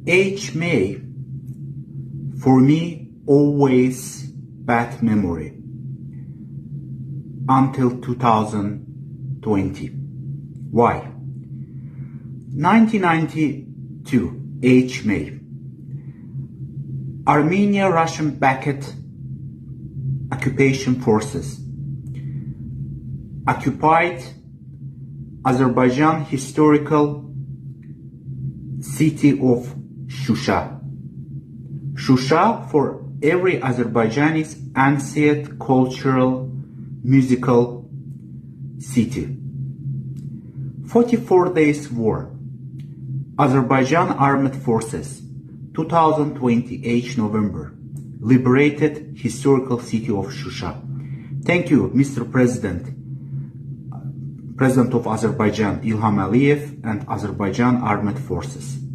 H. May, for me, always bad memory until 2020. Why? 1992, H. May. Armenia Russian-backed occupation forces occupied Azerbaijan historical city of Shusha. Shusha, for every Azerbaijani's ancient cultural musical city. 44 days war. Azerbaijan Armed Forces, 2020 November, liberated historical city of Shusha. Thank you, Mr. President, President of Azerbaijan Ilham Aliyev and Azerbaijan Armed Forces.